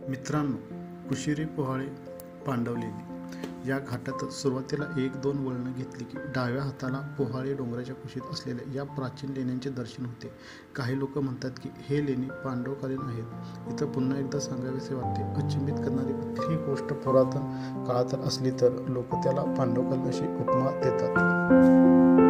मित्रांनो, कुशिरी पोहाळे पांडवलेणी या घाटातच सुरुवातीला 1-2 वळणं घेतली की डाव्या हाताला पोहाळे डोंगराच्या कुशीत असलेल्या या प्राचीन लेण्यांचे दर्शन होते. काही लोक म्हणतात की हे लेणी पांडवकालीन आहेत. इथं पुन्हा एकदा सांगावेसे वाटते, अचंबित करणारी कुठलीही गोष्ट पुरातन काळात असली तर लोक त्याला पांडवकालीन अशी उपमा देतात.